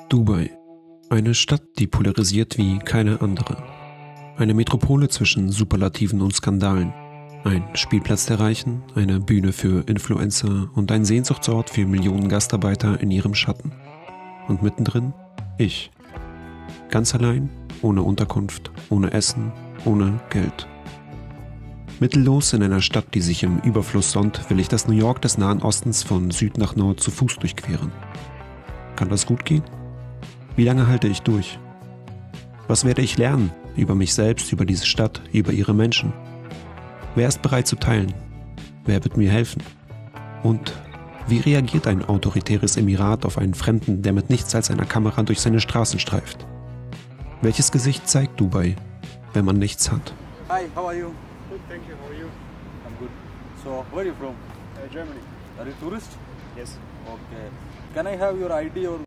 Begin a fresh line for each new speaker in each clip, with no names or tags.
Dubai. Eine Stadt, die polarisiert wie keine andere. Eine Metropole zwischen Superlativen und Skandalen. Ein Spielplatz der Reichen, eine Bühne für Influencer und ein Sehnsuchtsort für Millionen Gastarbeiter in ihrem Schatten. Und mittendrin ich. Ganz allein, ohne Unterkunft, ohne Essen, ohne Geld. Mittellos in einer Stadt, die sich im Überfluss sonnt, will ich das New York des Nahen Ostens von Süd nach Nord zu Fuß durchqueren. Kann das gut gehen? Wie lange halte ich durch? Was werde ich lernen über mich selbst, über diese Stadt, über ihre Menschen? Wer ist bereit zu teilen? Wer wird mir helfen? Und wie reagiert ein autoritäres Emirat auf einen Fremden, der mit nichts als einer Kamera durch seine Straßen streift? Welches Gesicht zeigt Dubai, wenn man nichts hat?
Hi, how are you?
Good, thank you. How are you?
I'm good. So, where are you from?
Germany.
Are you tourist?
Yes.
Okay. Can I have your ID or...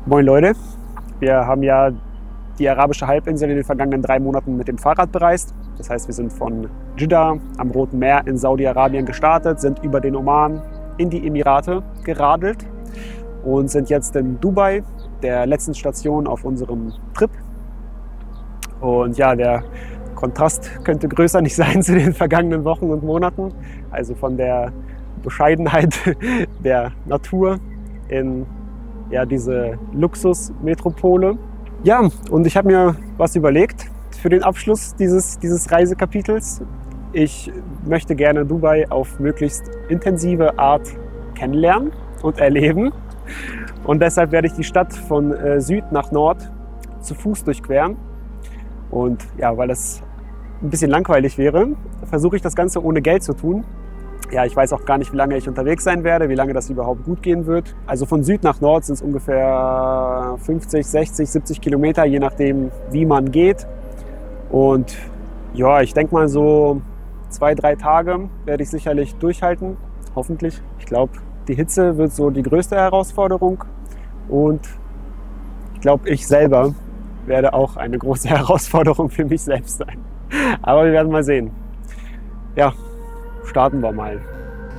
Moin Leute, wir haben ja die arabische Halbinsel in den vergangenen 3 Monaten mit dem Fahrrad bereist. Das heißt, wir sind von Jeddah am Roten Meer in Saudi-Arabien gestartet, sind über den Oman in die Emirate geradelt und sind jetzt in Dubai, der letzten Station auf unserem Trip. Und ja, der Kontrast könnte größer nicht sein zu den vergangenen Wochen und Monaten. Also von der Bescheidenheit der Natur in diese Luxusmetropole. Ja, und ich habe mir was überlegt für den Abschluss dieses Reisekapitels. Ich möchte gerne Dubai auf möglichst intensive Art kennenlernen und erleben. Und deshalb werde ich die Stadt von Süd nach Nord zu Fuß durchqueren. Und ja, weil das ein bisschen langweilig wäre, versuche ich das Ganze ohne Geld zu tun. Ja, ich weiß auch gar nicht, wie lange ich unterwegs sein werde, wie lange das überhaupt gut gehen wird. Also von Süd nach Nord sind es ungefähr 50, 60, 70 Kilometer, je nachdem, wie man geht. Und ja, ich denke mal so 2, 3 Tage werde ich sicherlich durchhalten, hoffentlich. Ich glaube, die Hitze wird so die größte Herausforderung. Und ich glaube, ich selber werde auch eine große Herausforderung für mich selbst sein. Aber wir werden mal sehen. Ja. Starten wir mal.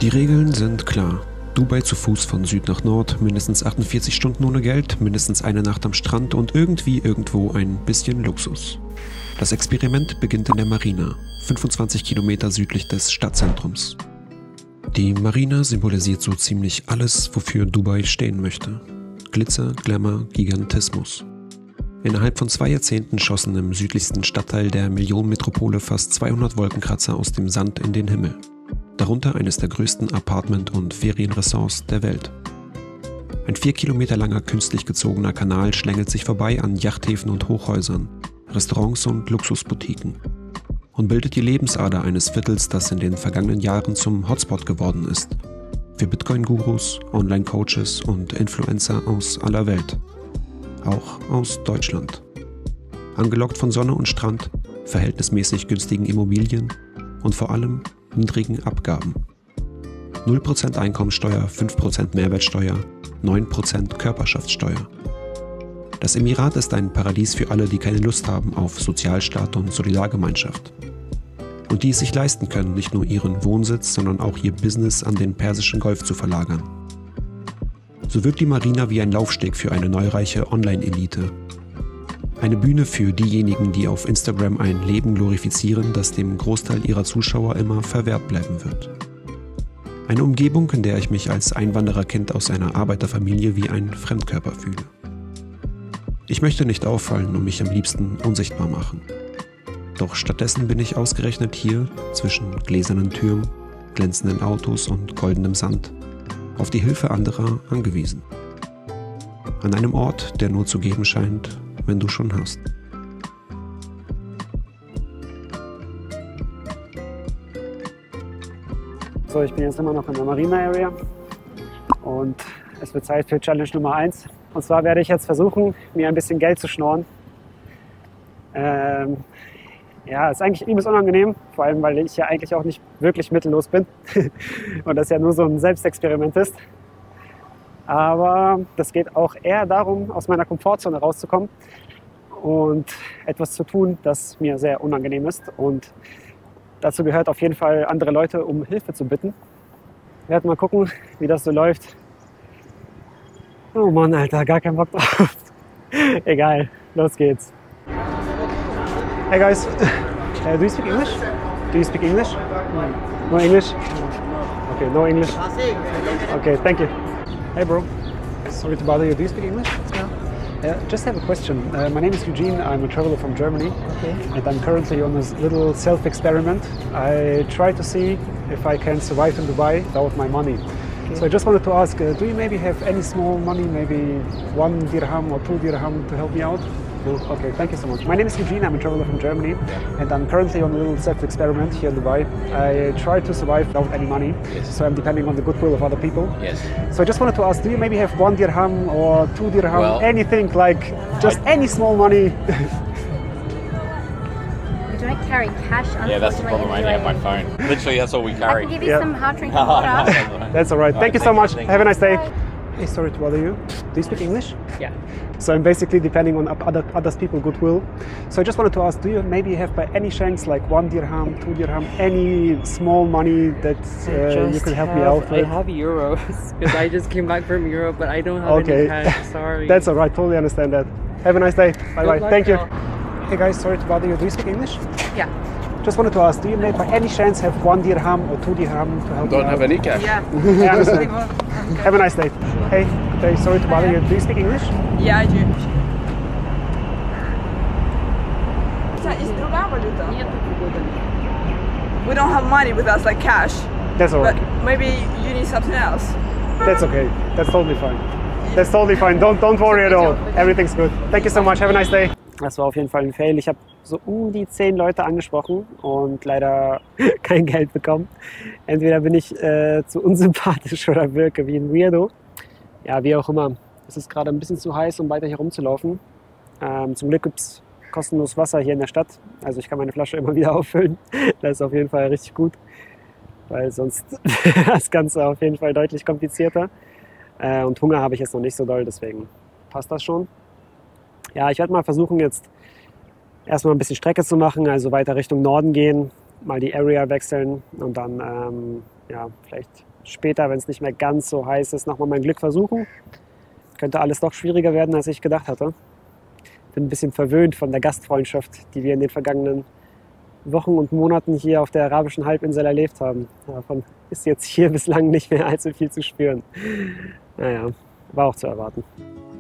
Die Regeln sind klar. Dubai zu Fuß von Süd nach Nord, mindestens 48 Stunden ohne Geld, mindestens eine Nacht am Strand und irgendwie irgendwo ein bisschen Luxus. Das Experiment beginnt in der Marina, 25 Kilometer südlich des Stadtzentrums. Die Marina symbolisiert so ziemlich alles, wofür Dubai stehen möchte. Glitzer, Glamour, Gigantismus. Innerhalb von 2 Jahrzehnten schossen im südlichsten Stadtteil der Millionenmetropole fast 200 Wolkenkratzer aus dem Sand in den Himmel. Darunter eines der größten Apartment- und Ferienressorts der Welt. Ein 4 Kilometer langer künstlich gezogener Kanal schlängelt sich vorbei an Yachthäfen und Hochhäusern, Restaurants und Luxusboutiquen und bildet die Lebensader eines Viertels, das in den vergangenen Jahren zum Hotspot geworden ist. Für Bitcoin-Gurus, Online-Coaches und Influencer aus aller Welt. Auch aus Deutschland. Angelockt von Sonne und Strand, verhältnismäßig günstigen Immobilien und vor allem niedrigen Abgaben. 0% Einkommensteuer, 5% Mehrwertsteuer, 9% Körperschaftssteuer. Das Emirat ist ein Paradies für alle, die keine Lust haben auf Sozialstaat und Solidargemeinschaft. Und die es sich leisten können, nicht nur ihren Wohnsitz, sondern auch ihr Business an den Persischen Golf zu verlagern. So wirkt die Marina wie ein Laufsteg für eine neureiche Online-Elite. Eine Bühne für diejenigen, die auf Instagram ein Leben glorifizieren, das dem Großteil ihrer Zuschauer immer verwehrt bleiben wird. Eine Umgebung, in der ich mich als Einwandererkind aus einer Arbeiterfamilie wie ein Fremdkörper fühle. Ich möchte nicht auffallen und mich am liebsten unsichtbar machen. Doch stattdessen bin ich ausgerechnet hier, zwischen gläsernen Türmen, glänzenden Autos und goldenem Sand, auf die Hilfe anderer angewiesen. An einem Ort, der nur zu geben scheint, wenn du schon hast.
So, ich bin jetzt immer noch in der Marina Area und es wird Zeit für Challenge Nummer 1. Und zwar werde ich jetzt versuchen, mir ein bisschen Geld zu schnorren. Ja, ist eigentlich übelst unangenehm, vor allem, weil ich ja eigentlich auch nicht wirklich mittellos bin und das ja nur so ein Selbstexperiment ist. Aber das geht auch eher darum, aus meiner Komfortzone rauszukommen und etwas zu tun, das mir sehr unangenehm ist. Und dazu gehört auf jeden Fall, andere Leute um Hilfe zu bitten. Wir werden mal gucken, wie das so läuft. Oh Mann, Alter, gar keinen Bock drauf. Egal, los geht's. Hey guys, do you speak English? Do you speak English? No English? Okay, no English. Okay, thank you. Hey bro, sorry to bother you. Do you speak English? Just have a question. My name is Eugene. I'm a traveler from Germany, and I'm currently on this little self-experiment. I try to see if I can survive in Dubai without my money. So I just wanted to ask, do you maybe have any small money, maybe 1 dirham or 2 dirham to help me out? No? Okay, thank you so much. My name is Eugene. I'm a traveler from Germany, and I'm currently on a little self-experiment here in Dubai. I try to survive without any money, so I'm depending on the goodwill of other people.
Yes.
So I just wanted to ask, do you maybe have 1 dirham or 2 dirham,
Well,
anything like just any small money?
We don't carry cash, unfortunately.
Yeah, that's the problem. I only have my
in
phone. Literally, that's all we
UAE. I
carry.
can give you
Yeah.
some hot drinking
No, no,
water.
no.
That's all right. Thank you so much.
Thank
Have a nice day.
Bye.
Hey, sorry to bother you. Do you speak English?
Yeah.
So I'm basically depending on other people's goodwill. So I just wanted to ask, do you maybe have by any chance like 1 dirham, 2 dirham, any small money that you could help me out
I
with?
have euros because I just came back from Europe, but I don't have
Okay.
any cash. Sorry.
That's all right. Totally understand that. Have a nice day. Bye bye.
luck,
Thank you.
y'all.
Hey guys, sorry to bother you. Do you speak English?
Yeah.
Just wanted to ask, do you maybe by any chance have 1 dirham or 2 dirham to help me
Don't
out?
have any cash.
Yeah.
I understand. Have a nice day. Hey, sorry to bother you. Do you speak English?
Yeah, I do. Is другая валюта? We don't have money with us, like cash.
That's all
But
right.
maybe you need something else.
That's okay. That's totally fine. That's totally fine. Don't worry at all. Everything's good. Thank you so much. Have a nice day. Das war auf jeden Fall ein Fail. Ich habe so um die 10 Leute angesprochen und leider kein Geld bekommen. Entweder bin ich zu unsympathisch oder wirke wie ein Weirdo. Ja, wie auch immer. Es ist gerade ein bisschen zu heiß, um weiter hier rumzulaufen. Zum Glück gibt es kostenlos Wasser hier in der Stadt. Also ich kann meine Flasche immer wieder auffüllen. Das ist auf jeden Fall richtig gut, weil sonst das Ganze auf jeden Fall deutlich komplizierter. Und Hunger habe ich jetzt noch nicht so doll, deswegen passt das schon. Ja, ich werde mal versuchen, jetzt erstmal ein bisschen Strecke zu machen, also weiter Richtung Norden gehen, mal die Area wechseln und dann ja, vielleicht später, wenn es nicht mehr ganz so heiß ist, nochmal mein Glück versuchen. Könnte alles doch schwieriger werden, als ich gedacht hatte. Bin ein bisschen verwöhnt von der Gastfreundschaft, die wir in den vergangenen Wochen und Monaten hier auf der arabischen Halbinsel erlebt haben. Davon ist jetzt hier bislang nicht mehr allzu viel zu spüren. Naja, war auch zu erwarten.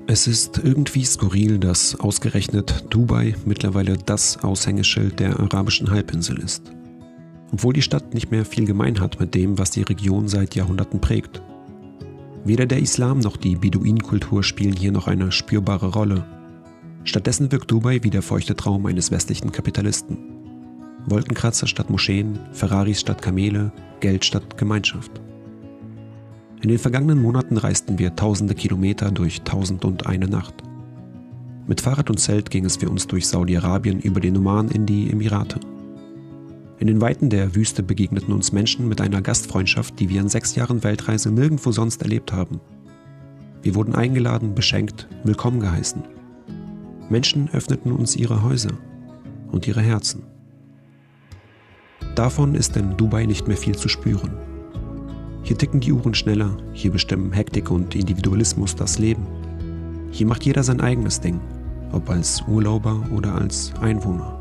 Es ist irgendwie skurril, dass ausgerechnet Dubai mittlerweile das Aushängeschild der arabischen Halbinsel ist. Obwohl die Stadt nicht mehr viel gemein hat mit dem, was die Region seit Jahrhunderten prägt. Weder der Islam noch die Beduinenkultur spielen hier noch eine spürbare Rolle. Stattdessen wirkt Dubai wie der feuchte Traum eines westlichen Kapitalisten. Wolkenkratzer statt Moscheen, Ferraris statt Kamele, Geld statt Gemeinschaft. In den vergangenen Monaten reisten wir tausende Kilometer durch 1001 Nacht. Mit Fahrrad und Zelt ging es für uns durch Saudi-Arabien über den Oman in die Emirate. In den Weiten der Wüste begegneten uns Menschen mit einer Gastfreundschaft, die wir in 6 Jahren Weltreise nirgendwo sonst erlebt haben. Wir wurden eingeladen, beschenkt, willkommen geheißen. Menschen öffneten uns ihre Häuser und ihre Herzen. Davon ist in Dubai nicht mehr viel zu spüren. Hier ticken die Uhren schneller, hier bestimmen Hektik und Individualismus das Leben. Hier macht jeder sein eigenes Ding, ob als Urlauber oder als Einwohner.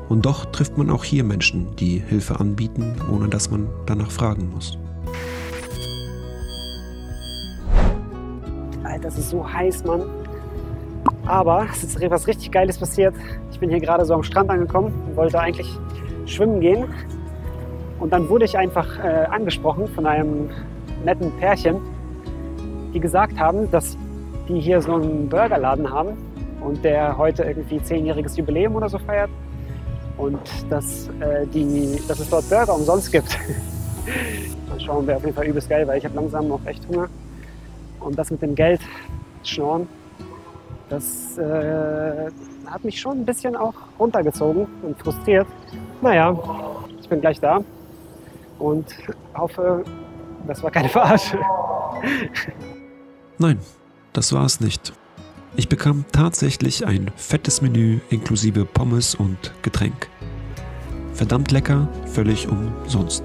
Und doch trifft man auch hier Menschen, die Hilfe anbieten, ohne dass man danach fragen muss.
Alter, es ist so heiß, Mann. Aber es ist was richtig Geiles passiert. Ich bin hier gerade so am Strand angekommen und wollte eigentlich schwimmen gehen. Und dann wurde ich einfach angesprochen von einem netten Pärchen, die gesagt haben, dass die hier so einen Burgerladen haben und der heute irgendwie 10-jähriges Jubiläum oder so feiert. Und dass es dort Burger umsonst gibt. Dann schauen wir auf jeden Fall übelst geil, weil ich habe langsam noch echt Hunger. Und das mit dem Geld schnorren, das hat mich schon ein bisschen auch runtergezogen und frustriert. Naja, ich bin gleich da und hoffe, das war keine Verarsche.
Nein, das war es nicht. Ich bekam tatsächlich ein fettes Menü inklusive Pommes und Getränk. Verdammt lecker, völlig umsonst.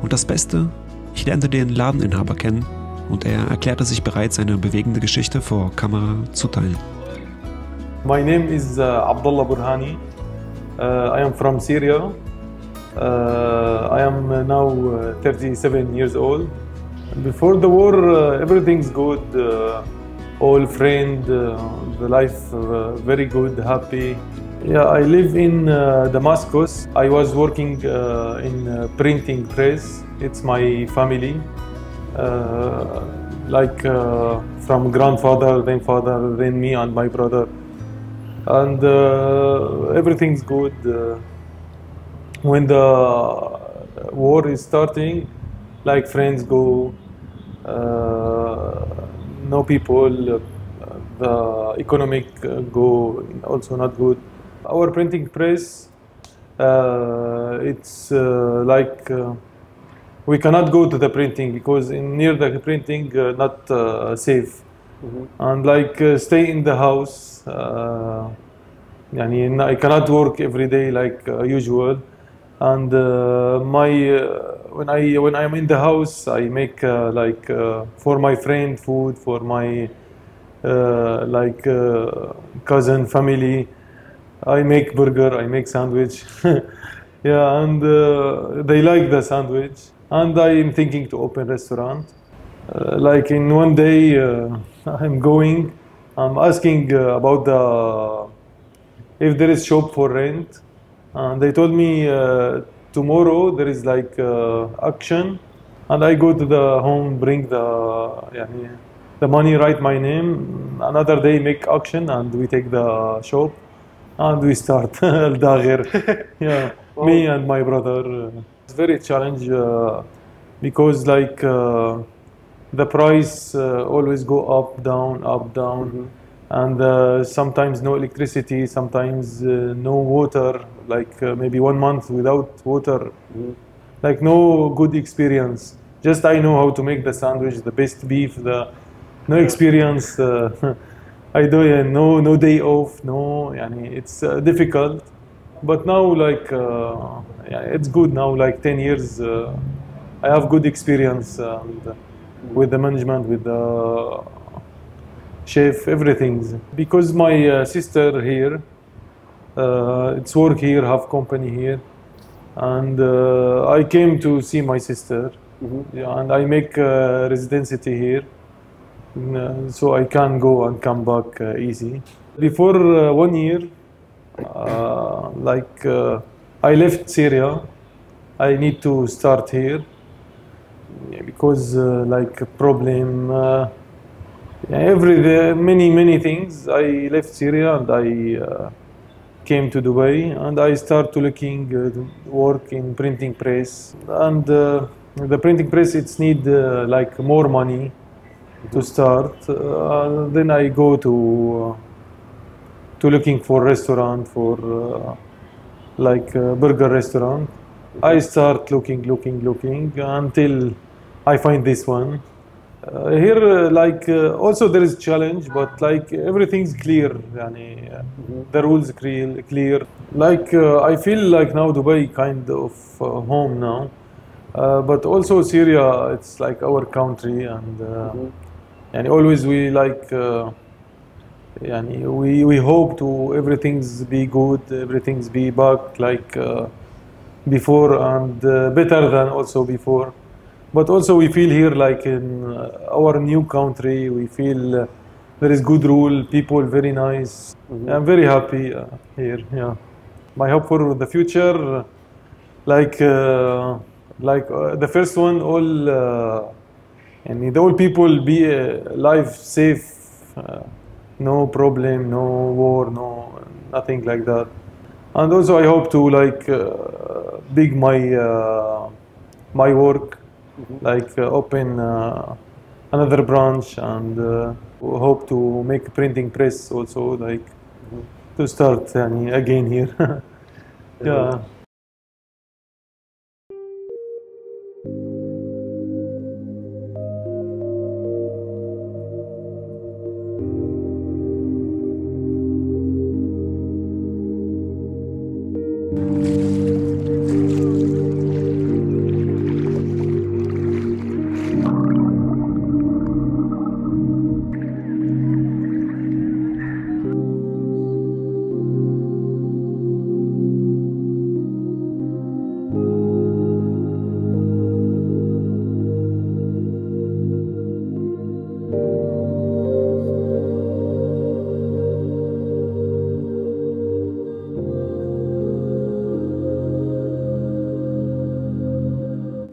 Und das Beste, ich lernte den Ladeninhaber kennen und er erklärte sich bereit, seine bewegende Geschichte vor Kamera zu teilen.
My name is Abdullah Burhani. I am from Syria. I am now 37 years old. Before the war, everything's good. All friend, the life very good, happy. Yeah, I live in Damascus. I was working in printing press. It's my family. From grandfather, then father, then me and my brother. And everything's good. When the war is starting, like friends go, no people, the economic go also not good. Our printing press, it's we cannot go to the printing because near the printing not safe. And stay in the house. I cannot work every day like usual. And when I am in the house, I make for my friend food, for my cousin family. I make burger, I make sandwich. Yeah, and they like the sandwich. And I am thinking to open restaurant. In one day, I'm asking about if there is shop for rent. And they told me tomorrow there is auction, and I go to the home, bring the money, write my name. Another day make auction, and we take the shop, and we start Al-Dagher. Yeah, me and my brother. It's very challenge because the price always go up, down, up, down. And sometimes no electricity, sometimes no water, maybe 1 month without water. No good experience. Just I know how to make the sandwich, the best beef, no experience. I do no day off, no, it's difficult. But now it's good now, 10 years. I have good experience with the management, with the chef, everything. Because my sister here, it's work here, have company here, and I came to see my sister. Yeah, and I make residency here, so I can go and come back easy. Before 1 year, I left Syria. I need to start here because problem. Many things. I left Syria and I came to Dubai, and I start to looking work in printing press. And the printing press, it's need more money to start. Then I go to looking for restaurant, for burger restaurant. I start looking until I find this one. Here, also there is challenge, but everything's clear. The rules clear. I feel now Dubai kind of home now, but also Syria, it's our country, and always we we hope to everything's be good, everything's be back before, and better than also before. But also we feel here in our new country, we feel there is good rule, people very nice. I'm very happy here. Yeah, my hope for the future, the first one, all the all people be life safe, no problem, no war, no nothing like that. And also I hope to big my work. Open another branch, and hope to make printing press also, to start again here. Yeah.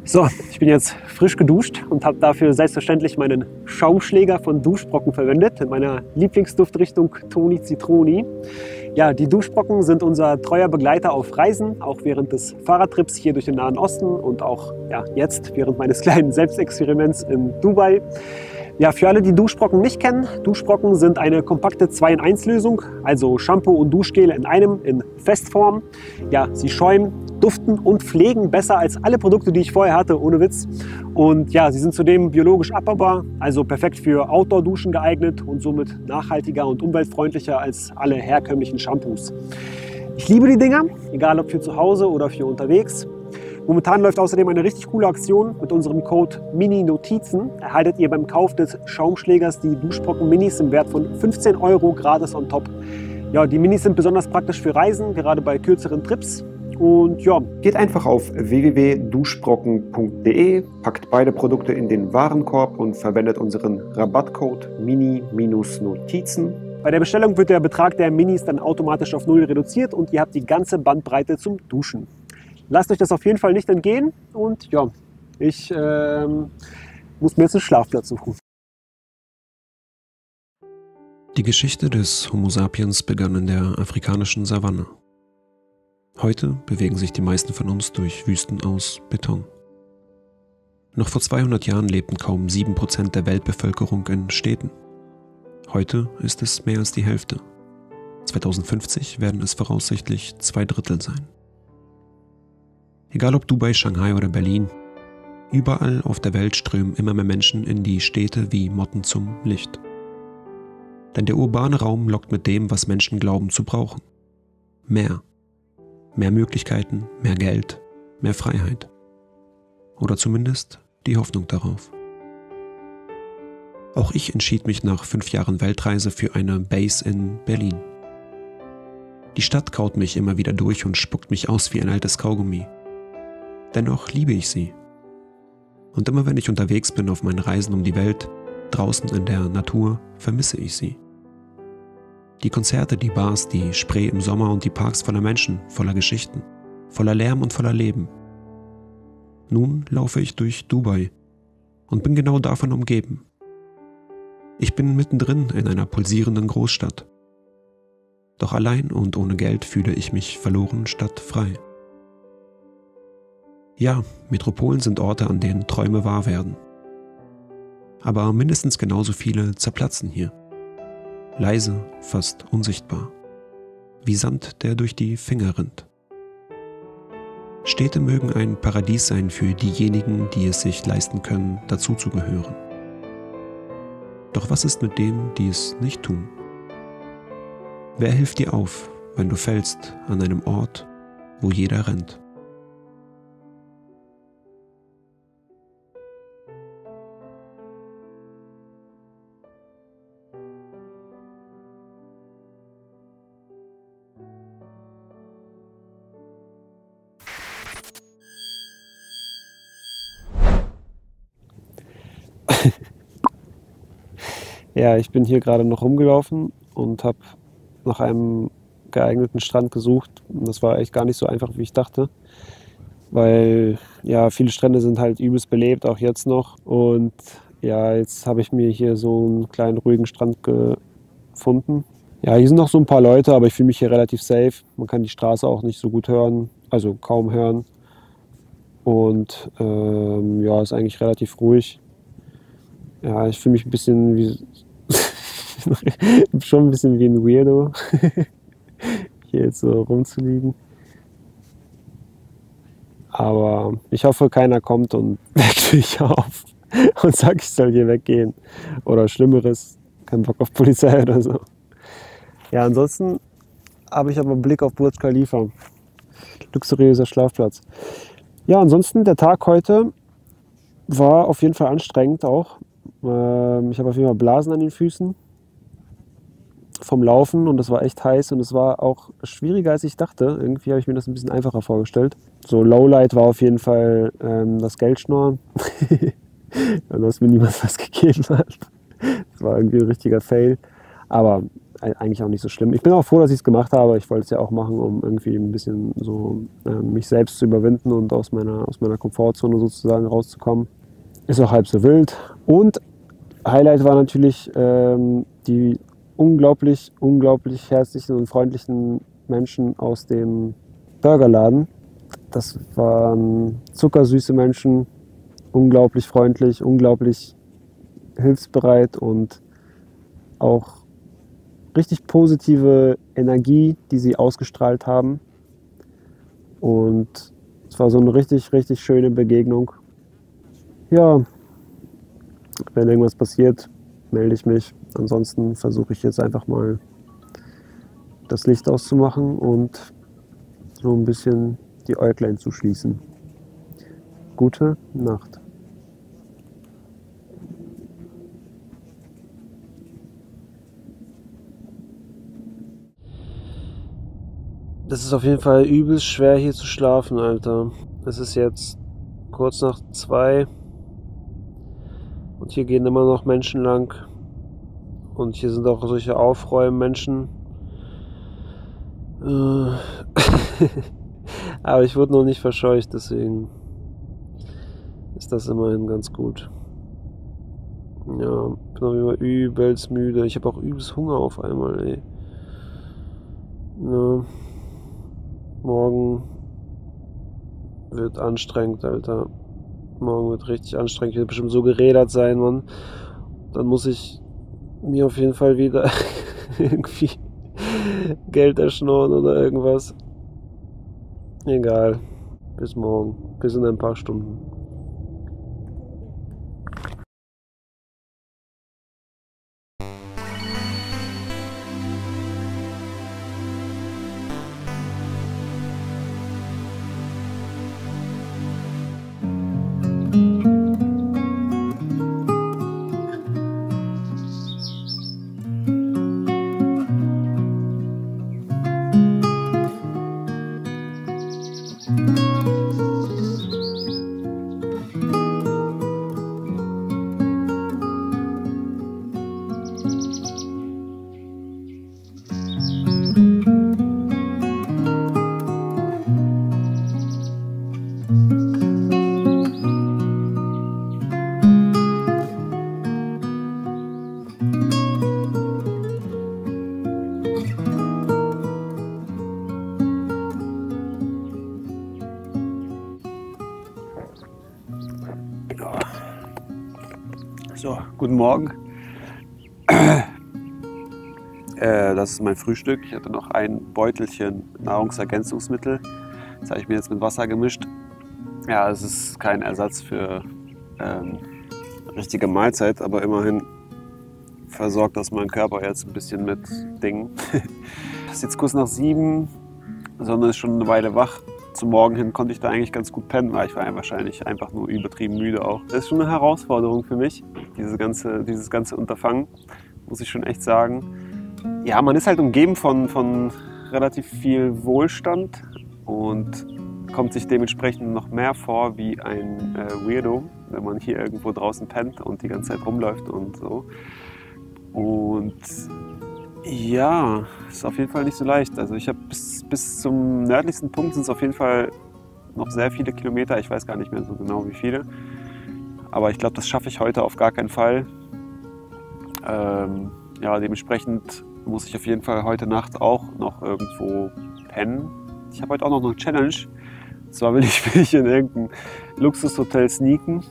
So, ich bin jetzt frisch geduscht und habe dafür selbstverständlich meinen Schaumschläger von Duschbrocken verwendet, in meiner Lieblingsduftrichtung Toni Zitroni. Ja, die Duschbrocken sind unser treuer Begleiter auf Reisen, auch während des Fahrradtrips hier durch den Nahen Osten und auch jetzt während meines kleinen Selbstexperiments in Dubai. Ja, für alle, die Duschbrocken nicht kennen, Duschbrocken sind eine kompakte 2-in-1-Lösung, also Shampoo und Duschgel in einem in Festform. Ja, sie schäumen, duften und pflegen besser als alle Produkte, die ich vorher hatte, ohne Witz. Und ja, sie sind zudem biologisch abbaubar, also perfekt für Outdoor-Duschen geeignet und somit nachhaltiger und umweltfreundlicher als alle herkömmlichen Shampoos. Ich liebe die Dinger, egal ob für zu Hause oder für unterwegs. Momentan läuft außerdem eine richtig coole Aktion. Mit unserem Code MININOTIZEN erhaltet ihr beim Kauf des Schaumschlägers die Duschbrocken Minis im Wert von 15 € gratis on top. Ja, die Minis sind besonders praktisch für Reisen, gerade bei kürzeren Trips. Und ja,
geht einfach auf www.duschbrocken.de, packt beide Produkte in den Warenkorb und verwendet unseren Rabattcode MINI-Notizen.
Bei der Bestellung wird der Betrag der Minis dann automatisch auf 0 reduziert und ihr habt die ganze Bandbreite zum Duschen. Lasst euch das auf jeden Fall nicht entgehen und ja, ich muss mir jetzt einen Schlafplatz suchen.
Die Geschichte des Homo sapiens begann in der afrikanischen Savanne. Heute bewegen sich die meisten von uns durch Wüsten aus Beton. Noch vor 200 Jahren lebten kaum 7% der Weltbevölkerung in Städten. Heute ist es mehr als die Hälfte. 2050 werden es voraussichtlich 2/3 sein. Egal ob Dubai, Shanghai oder Berlin, überall auf der Welt strömen immer mehr Menschen in die Städte wie Motten zum Licht. Denn der urbane Raum lockt mit dem, was Menschen glauben zu brauchen. Mehr. Mehr Möglichkeiten, mehr Geld, mehr Freiheit. Oder zumindest die Hoffnung darauf. Auch ich entschied mich nach 5 Jahren Weltreise für eine Base in Berlin. Die Stadt kaut mich immer wieder durch und spuckt mich aus wie ein altes Kaugummi. Dennoch liebe ich sie. Und immer wenn ich unterwegs bin auf meinen Reisen um die Welt, draußen in der Natur, vermisse ich sie. Die Konzerte, die Bars, die Spree im Sommer und die Parks voller Menschen, voller Geschichten, voller Lärm und voller Leben. Nun laufe ich durch Dubai und bin genau davon umgeben. Ich bin mittendrin in einer pulsierenden Großstadt. Doch allein und ohne Geld fühle ich mich verloren statt frei. Ja, Metropolen sind Orte, an denen Träume wahr werden. Aber mindestens genauso viele zerplatzen hier. Leise, fast unsichtbar. Wie Sand, der durch die Finger rinnt. Städte mögen ein Paradies sein für diejenigen, die es sich leisten können, dazuzugehören. Doch was ist mit denen, die es nicht tun? Wer hilft dir auf, wenn du fällst an einem Ort, wo jeder rennt?
Ja, ich bin hier gerade noch rumgelaufen und habe nach einem geeigneten Strand gesucht. Und das war echt gar nicht so einfach, wie ich dachte. Weil ja, viele Strände sind halt übelst belebt, auch jetzt noch. Und ja, jetzt habe ich mir hier so einen kleinen ruhigen Strand gefunden. Ja, hier sind noch so ein paar Leute, aber ich fühle mich hier relativ safe. Man kann die Straße auch nicht so gut hören, also kaum hören. Und ja, ist eigentlich relativ ruhig. Ja, ich fühle mich ein bisschen wie schon ein bisschen wie ein Weirdo, hier jetzt so rumzuliegen. Aber ich hoffe, keiner kommt und weckt mich auf und sagt, ich soll hier weggehen. Oder Schlimmeres, kein Bock auf Polizei oder so. Ja, ansonsten habe ich aber einen Blick auf Burj Khalifa. Luxuriöser Schlafplatz. Ja, ansonsten der Tag heute war auf jeden Fall anstrengend auch. Ich habe auf jeden Fall Blasen an den Füßen vom Laufen und das war echt heiß und es war auch schwieriger als ich dachte. Irgendwie habe ich mir das ein bisschen einfacher vorgestellt. So Lowlight war auf jeden Fall das Geldschnorren, dass mir niemand was gegeben hat. Das war irgendwie ein richtiger Fail. Aber eigentlich auch nicht so schlimm. Ich bin auch froh, dass ich es gemacht habe. Ich wollte es ja auch machen, um irgendwie ein bisschen so mich selbst zu überwinden und aus meiner Komfortzone sozusagen rauszukommen. Ist auch halb so wild. Und Highlight war natürlich die unglaublich herzlichen und freundlichen Menschen aus dem Burgerladen. Das waren zuckersüße Menschen, unglaublich freundlich, unglaublich hilfsbereit und auch richtig positive Energie, die sie ausgestrahlt haben. Und es war so eine richtig schöne Begegnung. Ja, wenn irgendwas passiert, melde ich mich. Ansonsten versuche ich jetzt einfach mal das Licht auszumachen und so ein bisschen die Äuglein zu schließen. Gute Nacht. Das ist auf jeden Fall übelst schwer hier zu schlafen, Alter. Es ist jetzt kurz nach 2 und hier gehen immer noch Menschen lang. Und hier sind auch solche Aufräummenschen. Aber ich wurde noch nicht verscheucht, deswegen ist das immerhin ganz gut. Ja, bin auch immer übelst müde. Ich habe auch übelst Hunger auf einmal, ey. Ja. Morgen wird anstrengend, Alter. Morgen wird richtig anstrengend. Ich werde bestimmt so gerädert sein, Mann. Dann muss ich mir auf jeden Fall wieder irgendwie Geld erschnorren oder irgendwas. Egal. Bis morgen. Bis in ein paar Stunden. So, guten Morgen. Das ist mein Frühstück. Ich hatte noch ein Beutelchen Nahrungsergänzungsmittel. Das habe ich mir jetzt mit Wasser gemischt. Ja, es ist kein Ersatz für eine richtige Mahlzeit, aber immerhin versorgt das meinen Körper jetzt ein bisschen mit Dingen. Es ist jetzt kurz nach 7, die Sonne ist schon eine Weile wach. Zum Morgen hin konnte ich da eigentlich ganz gut pennen, weil ich war wahrscheinlich einfach nur übertrieben müde auch. Das ist schon eine Herausforderung für mich, dieses ganze Unterfangen, muss ich schon echt sagen. Ja, man ist halt umgeben von relativ viel Wohlstand und kommt sich dementsprechend noch mehr vor wie ein Weirdo, wenn man hier irgendwo draußen pennt und die ganze Zeit rumläuft und so. Und ja, ist auf jeden Fall nicht so leicht. Also ich habe bis zum nördlichsten Punkt sind es auf jeden Fall noch sehr viele Kilometer. Ich weiß gar nicht mehr so genau wie viele. Aber ich glaube, das schaffe ich heute auf gar keinen Fall. Ja, dementsprechend muss ich auf jeden Fall heute Nacht auch noch irgendwo pennen. Ich habe heute auch noch eine Challenge. Und zwar will ich in irgendein Luxushotel sneaken.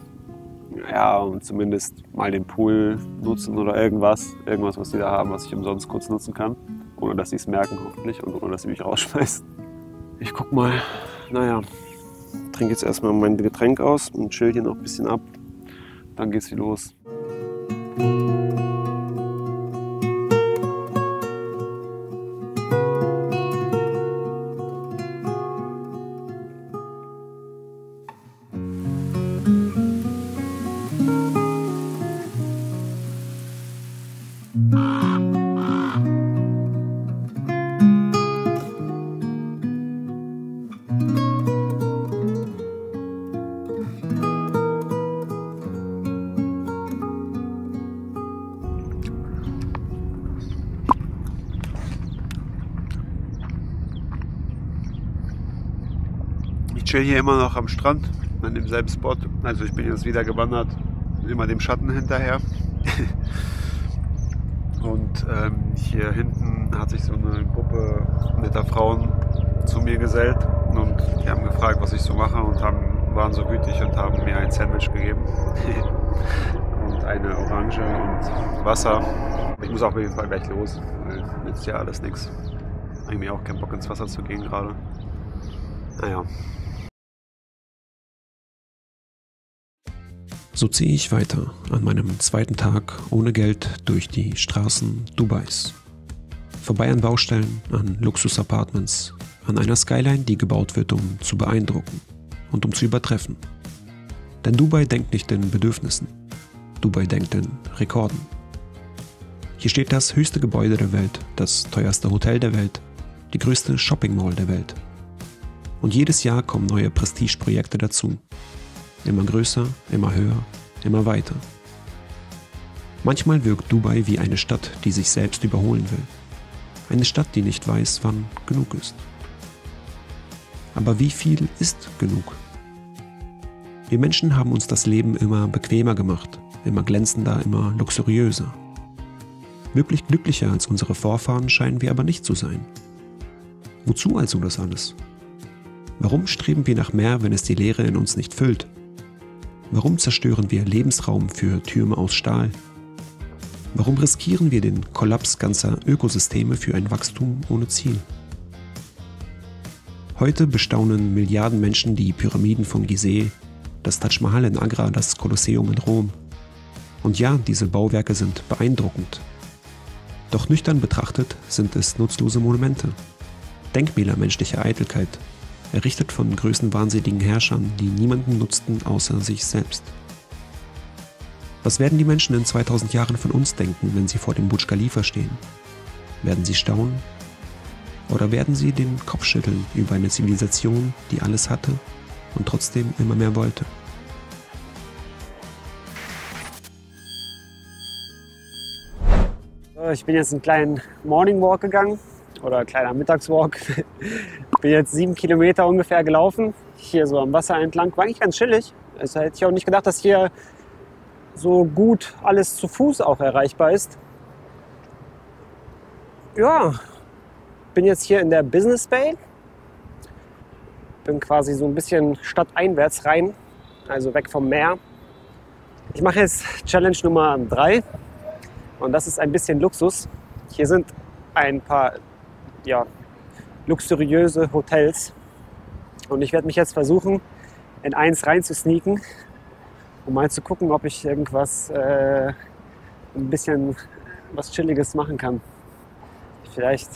Ja, und zumindest mal den Pool nutzen oder irgendwas, was die da haben, was ich umsonst kurz nutzen kann. Ohne dass sie es merken, hoffentlich, und ohne dass sie mich rausschmeißen. Ich guck mal, naja, trinke jetzt erstmal mein Getränk aus und chill hier noch ein bisschen ab. Dann geht's hier los.
chill hier immer noch am Strand, an demselben Spot. Also ich bin jetzt wieder gewandert, immer dem Schatten hinterher. Und hier hinten hat sich so eine Gruppe netter Frauen zu mir gesellt und die haben gefragt, was ich so mache und waren so gütig und haben mir ein Sandwich gegeben und eine Orange und Wasser. Ich muss auf jeden Fall gleich los, weil nützt ja alles nichts. Irgendwie auch keinen Bock ins Wasser zu gehen gerade. Naja. So ziehe ich weiter an meinem zweiten Tag ohne Geld durch die Straßen Dubais. Vorbei an Baustellen, an Luxus-Apartments, an einer Skyline, die gebaut wird, um zu beeindrucken und um zu übertreffen. Denn Dubai denkt nicht in Bedürfnissen. Dubai denkt in Rekorden. Hier steht das höchste Gebäude der Welt, das teuerste Hotel der Welt, die größte Shopping-Mall der Welt. Und jedes Jahr kommen neue Prestigeprojekte dazu. Immer größer, immer höher, immer weiter. Manchmal wirkt Dubai wie eine Stadt, die sich selbst überholen will. Eine Stadt, die nicht weiß, wann genug ist. Aber wie viel ist genug? Wir Menschen haben uns das Leben immer bequemer gemacht, immer glänzender, immer luxuriöser. Wirklich glücklicher als unsere Vorfahren scheinen wir aber nicht zu sein. Wozu also das alles? Warum streben wir nach mehr, wenn es die Leere in uns nicht füllt? Warum zerstören wir Lebensraum für Türme aus Stahl? Warum riskieren wir den Kollaps ganzer Ökosysteme für ein Wachstum ohne Ziel? Heute bestaunen Milliarden Menschen die Pyramiden von Gizeh, das Taj Mahal in Agra, das Kolosseum in Rom. Und ja, diese Bauwerke sind beeindruckend. Doch nüchtern betrachtet sind es nutzlose Monumente. Denkmäler menschlicher Eitelkeit, errichtet von größenwahnsinnigen Herrschern, die niemanden nutzten außer sich selbst. Was werden die Menschen in 2000 Jahren von uns denken, wenn sie vor dem Burj Khalifa stehen? Werden sie staunen? Oder werden sie den Kopf schütteln über eine Zivilisation, die alles hatte und trotzdem immer mehr wollte?
Ich bin jetzt einen kleinen Morning Walk gegangen oder kleiner Mittagswalk. Ich bin jetzt 7 Kilometer ungefähr gelaufen, hier so am Wasser entlang. War eigentlich ganz chillig. Also hätte ich auch nicht gedacht, dass hier so gut alles zu Fuß auch erreichbar ist. Ja, bin jetzt hier in der Business Bay. Bin quasi so ein bisschen stadteinwärts rein, also weg vom Meer. Ich mache jetzt Challenge Nummer 3 und das ist ein bisschen Luxus. Hier sind ein paar luxuriöse Hotels und ich werde mich jetzt versuchen, in eins reinzusneaken, um mal zu gucken, ob ich irgendwas ein bisschen was Chilliges machen kann. Vielleicht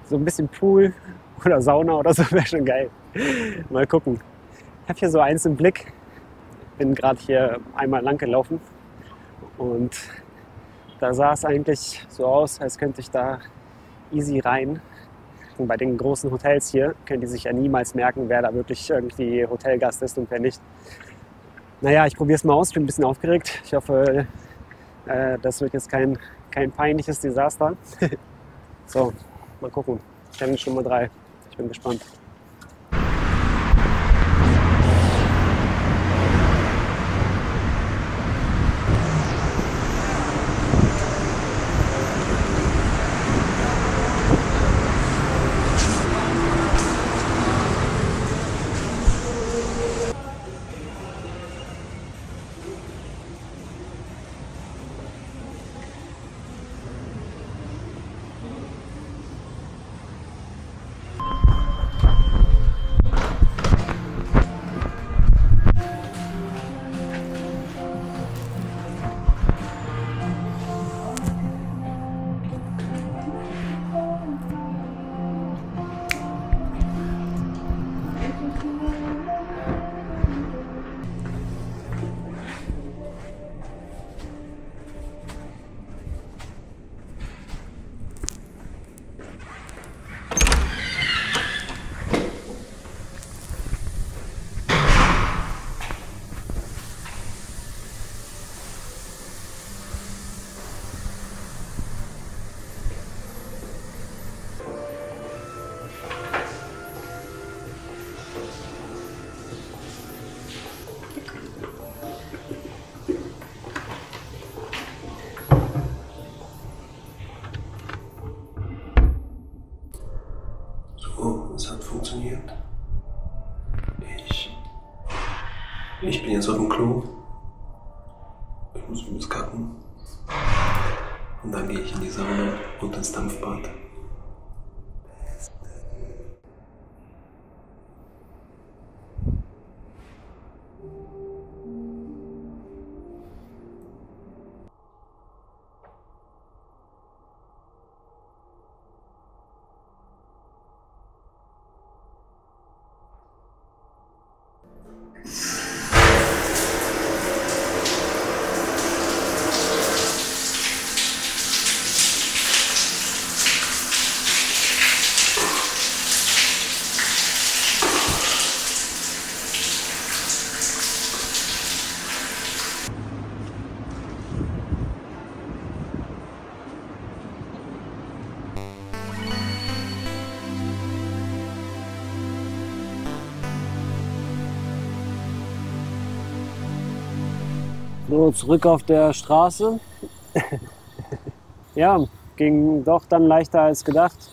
so ein bisschen Pool oder Sauna oder so wäre schon geil. Mal gucken. Ich habe hier so eins im Blick. Bin gerade hier einmal lang gelaufen und da sah es eigentlich so aus, als könnte ich da easy rein. Und bei den großen Hotels hier können die sich ja niemals merken, wer da wirklich irgendwie Hotelgast ist und wer nicht. Naja, ich probiere es mal aus. Ich bin ein bisschen aufgeregt. Ich hoffe, das wird jetzt kein peinliches Desaster. So, mal gucken. Challenge Nummer 3. Ich bin gespannt.
jetzt auf dem Klo. Ich muss übrigens kacken. Und dann gehe ich in die Sauna und ins Dampfbad.
So, zurück auf der Straße. Ja, ging doch dann leichter als gedacht.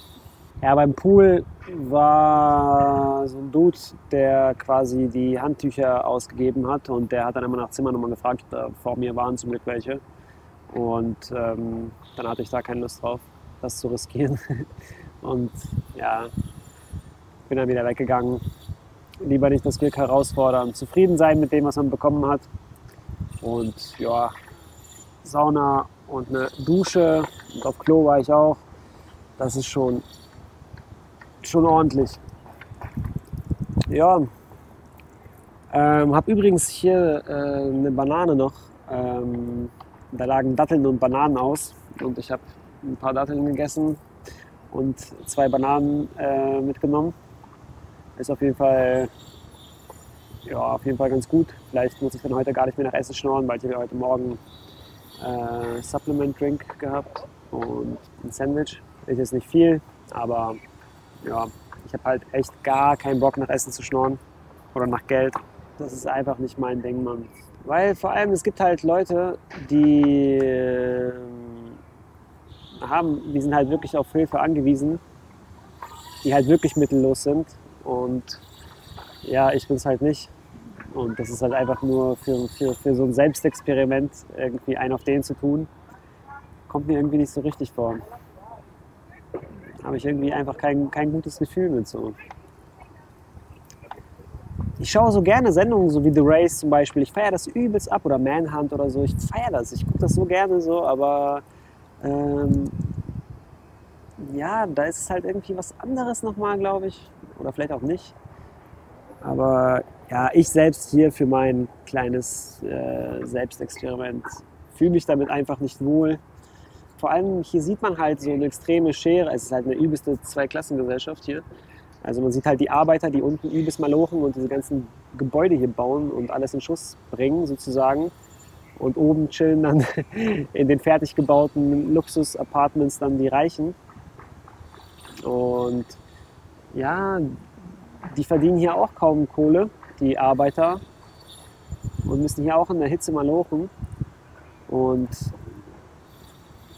Ja, beim Pool war so ein Dude, der quasi die Handtücher ausgegeben hat und der hat dann immer nach Zimmernummern gefragt. Vor mir waren zum Glück welche. Und dann hatte ich da keine Lust drauf, das zu riskieren. Und ja, bin dann wieder weggegangen. Lieber nicht das Glück herausfordern, zufrieden sein mit dem, was man bekommen hat. Und ja, Sauna und eine Dusche und auf Klo war ich auch. Das ist schon ordentlich. Ja, habe übrigens hier eine Banane noch. Da lagen Datteln und Bananen aus und ich habe ein paar Datteln gegessen und 2 Bananen mitgenommen. Ist auf jeden Fall ganz gut. Vielleicht muss ich dann heute gar nicht mehr nach Essen schnorren, weil ich habe ja heute Morgen Supplement Drink gehabt und ein Sandwich. Ist jetzt nicht viel, aber ja, ich habe halt echt gar keinen Bock nach Essen zu schnorren oder nach Geld. Das ist einfach nicht mein Ding, Mann. Weil vor allem es gibt halt Leute, die sind halt wirklich auf Hilfe angewiesen, die halt wirklich mittellos sind und ja, ich bin es halt nicht. Und das ist halt einfach nur für so ein Selbstexperiment irgendwie einen auf den zu tun, kommt mir irgendwie nicht so richtig vor. Habe ich irgendwie einfach kein gutes Gefühl mit so. Ich schaue so gerne Sendungen, so wie The Race zum Beispiel. Ich feiere das übelst ab oder Manhunt oder so. Ich feiere das. Ich gucke das so gerne so, aber ja, da ist es halt irgendwie was anderes nochmal, glaube ich. Oder vielleicht auch nicht. Aber ja, ich selbst hier für mein kleines Selbstexperiment fühle mich damit einfach nicht wohl. Vor allem hier sieht man halt so eine extreme Schere. Es ist halt eine übelste Zweiklassengesellschaft hier. Also man sieht halt die Arbeiter, die unten übelst malochen und diese ganzen Gebäude hier bauen und alles in Schuss bringen sozusagen. Und oben chillen dann in den fertig gebauten Luxus-Apartments dann die Reichen. Und ja, die verdienen hier auch kaum Kohle, die Arbeiter. Und müssen hier auch in der Hitze malochen. Und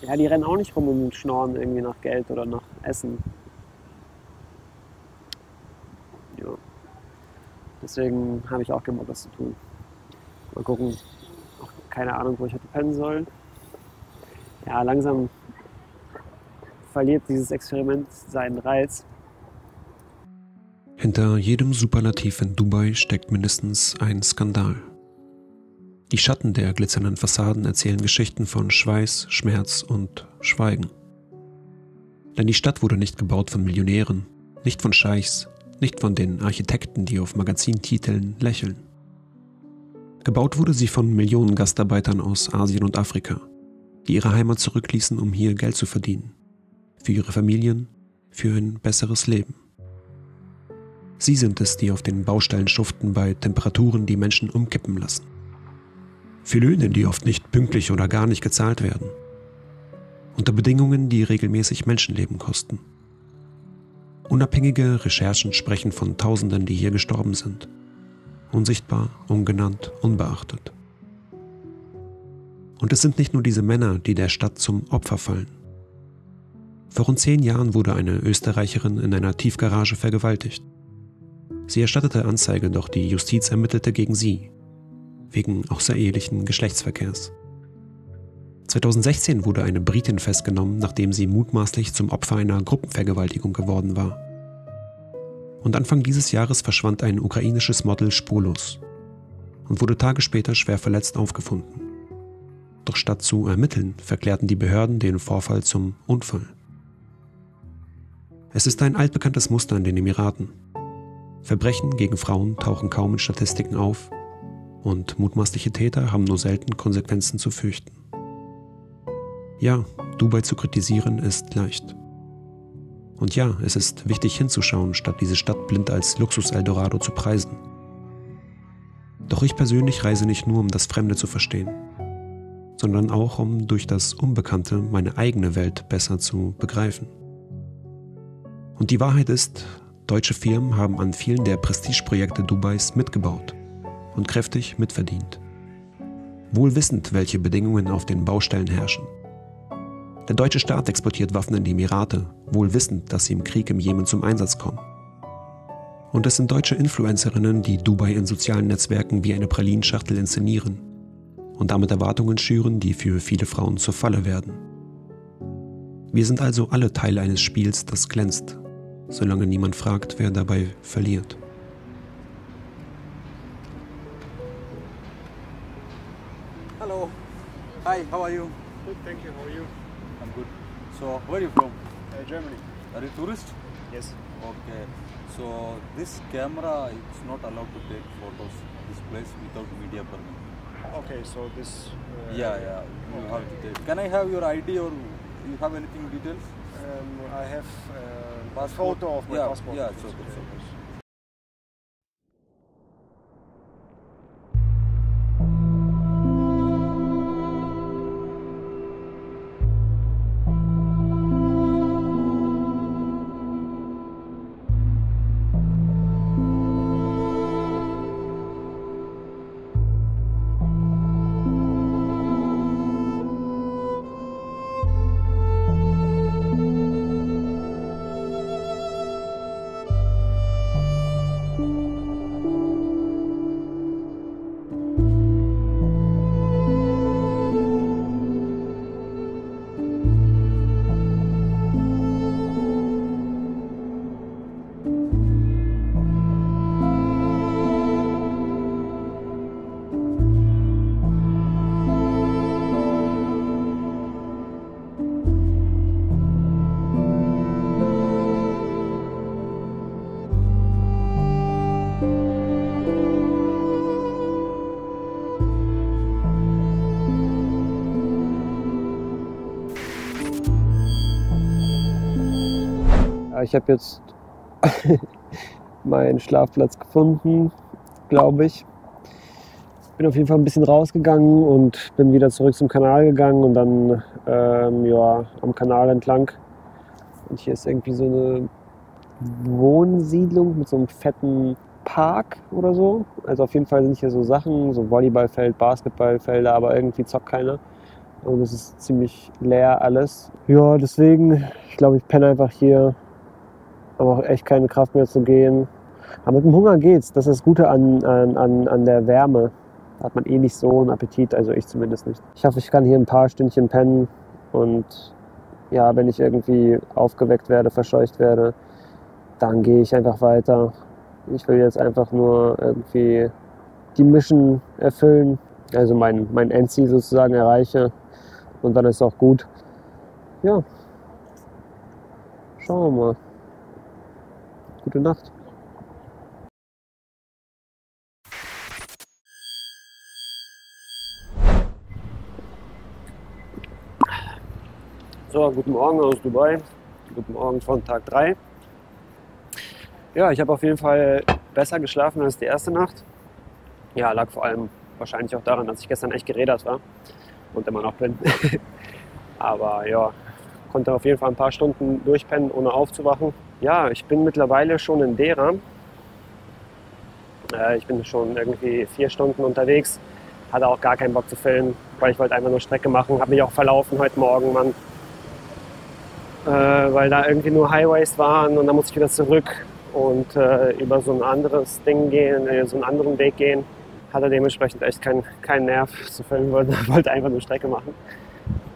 ja, die rennen auch nicht rum und schnorren irgendwie nach Geld oder nach Essen. Ja. Deswegen habe ich auch keinen Bock, das zu tun. Mal gucken. Keine Ahnung, wo ich heute pennen soll. Ja, langsam verliert dieses Experiment seinen Reiz.
Hinter jedem Superlativ in Dubai steckt mindestens ein Skandal. Die Schatten der glitzernden Fassaden erzählen Geschichten von Schweiß, Schmerz und Schweigen. Denn die Stadt wurde nicht gebaut von Millionären, nicht von Scheichs, nicht von den Architekten, die auf Magazintiteln lächeln. Gebaut wurde sie von Millionen Gastarbeitern aus Asien und Afrika, die ihre Heimat zurückließen, um hier Geld zu verdienen. Für ihre Familien, für ein besseres Leben. Sie sind es, die auf den Baustellen schuften bei Temperaturen, die Menschen umkippen lassen. Für Löhne, die oft nicht pünktlich oder gar nicht gezahlt werden. Unter Bedingungen, die regelmäßig Menschenleben kosten. Unabhängige Recherchen sprechen von Tausenden, die hier gestorben sind. Unsichtbar, ungenannt, unbeachtet. Und es sind nicht nur diese Männer, die der Stadt zum Opfer fallen. Vor rund 10 Jahren wurde eine Österreicherin in einer Tiefgarage vergewaltigt. Sie erstattete Anzeige, doch die Justiz ermittelte gegen sie. wegen außerehelichen Geschlechtsverkehrs. 2016 wurde eine Britin festgenommen, nachdem sie mutmaßlich zum Opfer einer Gruppenvergewaltigung geworden war. Und Anfang dieses Jahres verschwand ein ukrainisches Model spurlos und wurde Tage später schwer verletzt aufgefunden. Doch statt zu ermitteln, verklärten die Behörden den Vorfall zum Unfall. Es ist ein altbekanntes Muster in den Emiraten. Verbrechen gegen Frauen tauchen kaum in Statistiken auf und mutmaßliche Täter haben nur selten Konsequenzen zu fürchten. Ja, Dubai zu kritisieren ist leicht. Und ja, es ist wichtig hinzuschauen, statt diese Stadt blind als Luxus-Eldorado zu preisen. Doch ich persönlich reise nicht nur, um das Fremde zu verstehen, sondern auch, um durch das Unbekannte meine eigene Welt besser zu begreifen. Und die Wahrheit ist, deutsche Firmen haben an vielen der Prestigeprojekte Dubais mitgebaut und kräftig mitverdient. Wohl wissend, welche Bedingungen auf den Baustellen herrschen. Der deutsche Staat exportiert Waffen in die Emirate, wohl wissend, dass sie im Krieg im Jemen zum Einsatz kommen. Und es sind deutsche Influencerinnen, die Dubai in sozialen Netzwerken wie eine Pralinenschachtel inszenieren und damit Erwartungen schüren, die für viele Frauen zur Falle werden. Wir sind also alle Teil eines Spiels, das glänzt, solange niemand fragt, wer dabei verliert.
Hello. Hi, how are you?
Good, thank you. How are you?
I'm good. So, where are you from?
Germany.
Are you tourist?
Yes.
Okay. So, this camera is not allowed to take photos this place without media permit.
Okay, so this.
Yeah, you have to take. Can I have your ID or you have anything details?
I have a
Passport?
photo of my
Yeah,
passport.
yeah, it's okay, it's okay.
Ich habe jetzt meinen Schlafplatz gefunden, glaube ich. Bin auf jeden Fall ein bisschen rausgegangen und bin wieder zurück zum Kanal gegangen und dann am Kanal entlang. Und hier ist irgendwie so eine Wohnsiedlung mit so einem fetten Park oder so. Also auf jeden Fall sind hier so Sachen, so Volleyballfeld, Basketballfelder, aber irgendwie zockt keiner. Und es ist ziemlich leer alles. Ja, deswegen, ich glaube, ich penne einfach hier. Habe auch echt keine Kraft mehr zu gehen. Aber mit dem Hunger geht's. Das ist das Gute an der Wärme. Da hat man eh nicht so einen Appetit, also ich zumindest nicht. Ich hoffe, ich kann hier ein paar Stündchen pennen. Und ja, wenn ich irgendwie aufgeweckt werde, verscheucht werde, dann gehe ich einfach weiter. Ich will jetzt einfach nur irgendwie die Mission erfüllen. Also mein Endziel sozusagen erreiche. Und dann ist es auch gut. Ja. Schauen wir mal. Gute Nacht. So, guten Morgen aus Dubai. Guten Morgen von Tag 3. Ja, ich habe auf jeden Fall besser geschlafen als die erste Nacht. Ja, lag vor allem wahrscheinlich auch daran, dass ich gestern echt gerädert war und immer noch bin. Aber ja, konnte auf jeden Fall ein paar Stunden durchpennen, ohne aufzuwachen. Ja, ich bin mittlerweile schon in Deira. Ich bin schon irgendwie 4 Stunden unterwegs. Hatte auch gar keinen Bock zu filmen, weil ich wollte einfach nur Strecke machen. Habe mich auch verlaufen heute Morgen, Mann. Weil da irgendwie nur Highways waren und dann musste ich wieder zurück und über so ein anderes Ding gehen, so einen anderen Weg gehen. hatte dementsprechend echt keinen Nerv zu filmen, wollte einfach nur Strecke machen.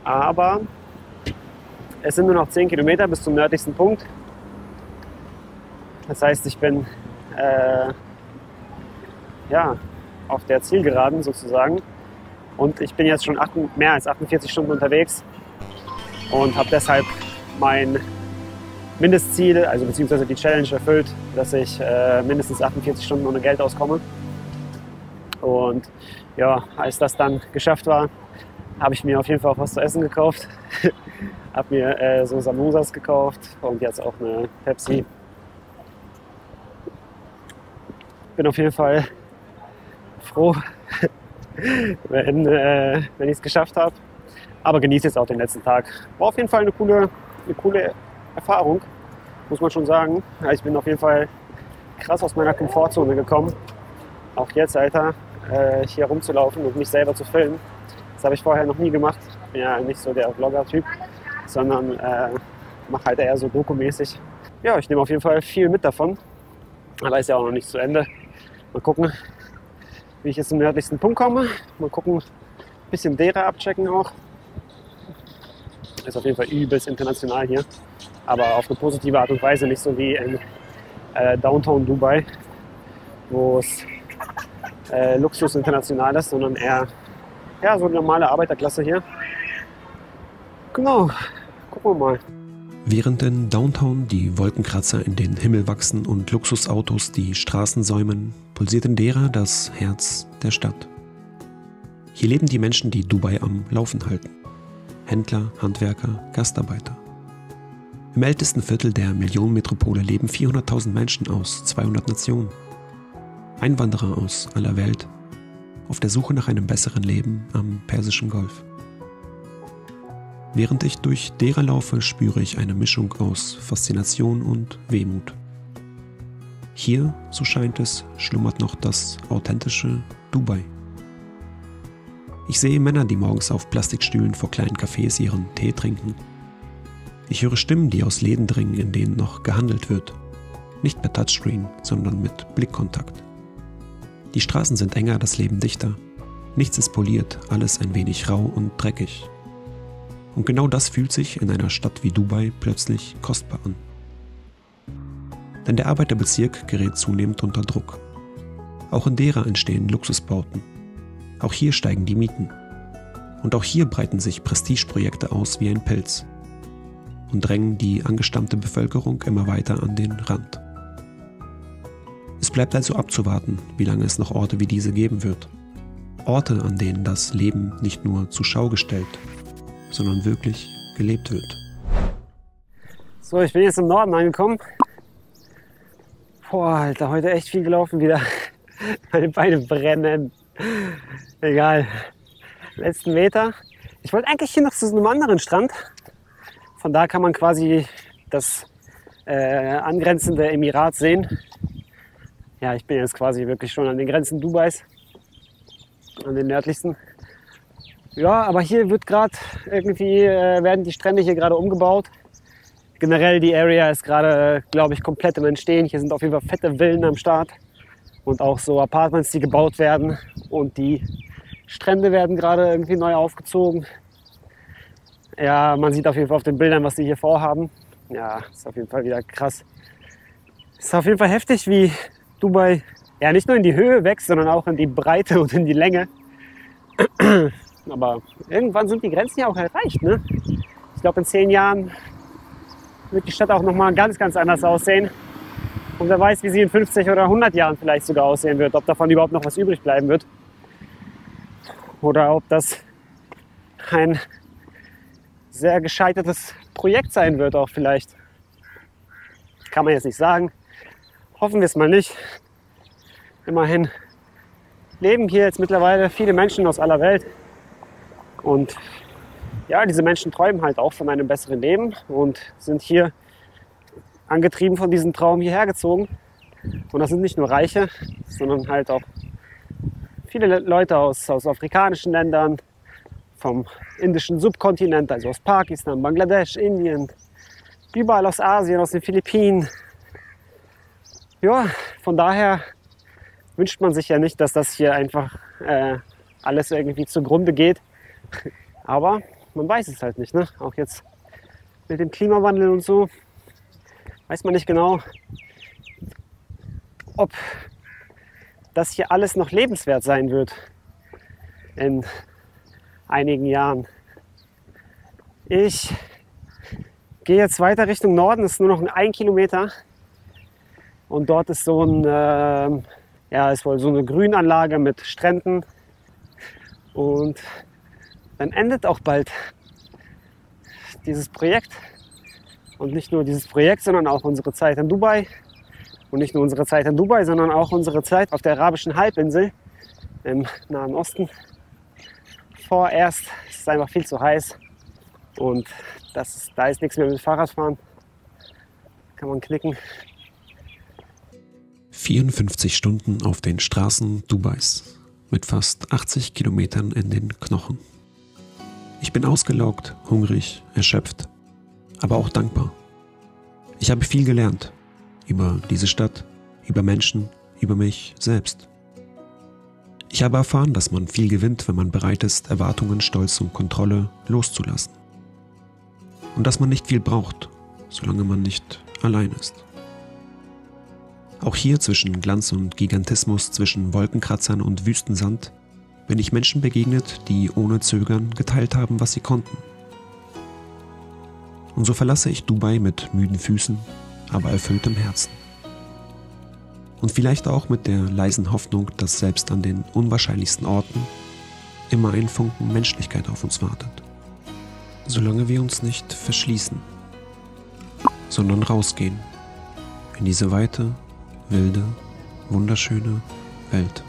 Aber es sind nur noch 10 Kilometer bis zum nördlichsten Punkt. Das heißt, ich bin auf der Zielgeraden sozusagen. Und ich bin jetzt schon mehr als 48 Stunden unterwegs und habe deshalb mein Mindestziel, also beziehungsweise die Challenge erfüllt, dass ich mindestens 48 Stunden ohne Geld auskomme. Und ja, als das dann geschafft war, habe ich mir auf jeden Fall auch was zu essen gekauft. Habe mir so Samosas gekauft und jetzt auch eine Pepsi. Bin auf jeden Fall froh, wenn ich es geschafft habe. Aber genieße jetzt auch den letzten Tag. War auf jeden Fall eine coole Erfahrung, muss man schon sagen. Ich bin auf jeden Fall krass aus meiner Komfortzone gekommen. Auch jetzt, Alter, hier rumzulaufen und mich selber zu filmen. Das habe ich vorher noch nie gemacht. Ich bin ja nicht so der Vlogger-Typ, sondern mache halt eher so dokumäßig. Ja, ich nehme auf jeden Fall viel mit davon. Aber ist ja auch noch nicht zu Ende. Mal gucken, wie ich jetzt zum nördlichsten Punkt komme. Mal gucken, ein bisschen Dera abchecken auch. Ist auf jeden Fall übelst international hier. Aber auf eine positive Art und Weise, nicht so wie in Downtown Dubai, wo es Luxus international ist, sondern eher so eine normale Arbeiterklasse hier. Genau, gucken wir mal.
Während in Downtown die Wolkenkratzer in den Himmel wachsen und Luxusautos die Straßen säumen, pulsiert in Dera das Herz der Stadt. Hier leben die Menschen, die Dubai am Laufen halten. Händler, Handwerker, Gastarbeiter. Im ältesten Viertel der Millionenmetropole leben 400.000 Menschen aus 200 Nationen. Einwanderer aus aller Welt, auf der Suche nach einem besseren Leben am Persischen Golf. Während ich durch Dera laufe, spüre ich eine Mischung aus Faszination und Wehmut. Hier, so scheint es, schlummert noch das authentische Dubai. Ich sehe Männer, die morgens auf Plastikstühlen vor kleinen Cafés ihren Tee trinken. Ich höre Stimmen, die aus Läden dringen, in denen noch gehandelt wird. Nicht per Touchscreen, sondern mit Blickkontakt. Die Straßen sind enger, das Leben dichter. Nichts ist poliert, alles ein wenig rau und dreckig. Und genau das fühlt sich in einer Stadt wie Dubai plötzlich kostbar an. Denn der Arbeiterbezirk gerät zunehmend unter Druck. Auch in Dera entstehen Luxusbauten. Auch hier steigen die Mieten. Und auch hier breiten sich Prestigeprojekte aus wie ein Pilz und drängen die angestammte Bevölkerung immer weiter an den Rand. Es bleibt also abzuwarten, wie lange es noch Orte wie diese geben wird. Orte, an denen das Leben nicht nur zur Schau gestellt, sondern wirklich gelebt wird.
So, ich bin jetzt im Norden angekommen. Boah, Alter, heute echt viel gelaufen wieder. Meine Beine brennen. Egal. Letzten Meter. Ich wollte eigentlich hier noch zu einem anderen Strand. Von da kann man quasi das angrenzende Emirat sehen. Ja, ich bin jetzt quasi wirklich schon an den Grenzen Dubais, an den nördlichsten. Ja, aber hier wird gerade irgendwie, werden die Strände hier gerade umgebaut. Generell die Area ist gerade, glaube ich, komplett im Entstehen. Hier sind auf jeden Fall fette Villen am Start und auch so Apartments, die gebaut werden. Und die Strände werden gerade irgendwie neu aufgezogen. Ja, man sieht auf jeden Fall auf den Bildern, was die hier vorhaben. Ja, ist auf jeden Fall wieder krass. Ist auf jeden Fall heftig, wie Dubai ja nicht nur in die Höhe wächst, sondern auch in die Breite und in die Länge. Aber irgendwann sind die Grenzen ja auch erreicht, ne? Ich glaube, in 10 Jahren wird die Stadt auch nochmal ganz, ganz anders aussehen. Und wer weiß, wie sie in 50 oder 100 Jahren vielleicht sogar aussehen wird. Ob davon überhaupt noch was übrig bleiben wird. Oder ob das ein sehr gescheitertes Projekt sein wird auch vielleicht. Kann man jetzt nicht sagen. Hoffen wir es mal nicht. Immerhin leben hier jetzt mittlerweile viele Menschen aus aller Welt. Und ja, diese Menschen träumen halt auch von einem besseren Leben und sind hier angetrieben von diesem Traum hierher gezogen. Und das sind nicht nur Reiche, sondern halt auch viele Leute aus afrikanischen Ländern, vom indischen Subkontinent, also aus Pakistan, Bangladesch, Indien, überall aus Asien, aus den Philippinen. Ja, von daher
wünscht man sich ja nicht, dass das hier einfach alles irgendwie zugrunde geht. Aber man weiß es halt nicht, ne? Auch jetzt mit dem Klimawandel und so weiß man nicht genau, ob das hier alles noch lebenswert sein wird in einigen Jahren. Ich gehe jetzt weiter Richtung Norden, es ist nur noch 1 Kilometer und dort ist so ein, ist wohl so eine Grünanlage mit Stränden und dann endet auch bald dieses Projekt und nicht nur dieses Projekt, sondern auch unsere Zeit in Dubai und nicht nur unsere Zeit in Dubai, sondern auch unsere Zeit auf der arabischen Halbinsel im Nahen Osten. Vorerst ist es einfach viel zu heiß und da ist nichts mehr mit Fahrradfahren. Kann man knicken.
54 Stunden auf den Straßen Dubais mit fast 80 Kilometern in den Knochen. Ich bin ausgelaugt, hungrig, erschöpft, aber auch dankbar. Ich habe viel gelernt über diese Stadt, über Menschen, über mich selbst. Ich habe erfahren, dass man viel gewinnt, wenn man bereit ist, Erwartungen, Stolz und Kontrolle loszulassen. Und dass man nicht viel braucht, solange man nicht allein ist. Auch hier zwischen Glanz und Gigantismus, zwischen Wolkenkratzern und Wüstensand, bin ich Menschen begegnet, die ohne Zögern geteilt haben, was sie konnten. Und so verlasse ich Dubai mit müden Füßen, aber erfülltem Herzen. Und vielleicht auch mit der leisen Hoffnung, dass selbst an den unwahrscheinlichsten Orten immer ein Funken Menschlichkeit auf uns wartet. Solange wir uns nicht verschließen, sondern rausgehen in diese weite, wilde, wunderschöne Welt.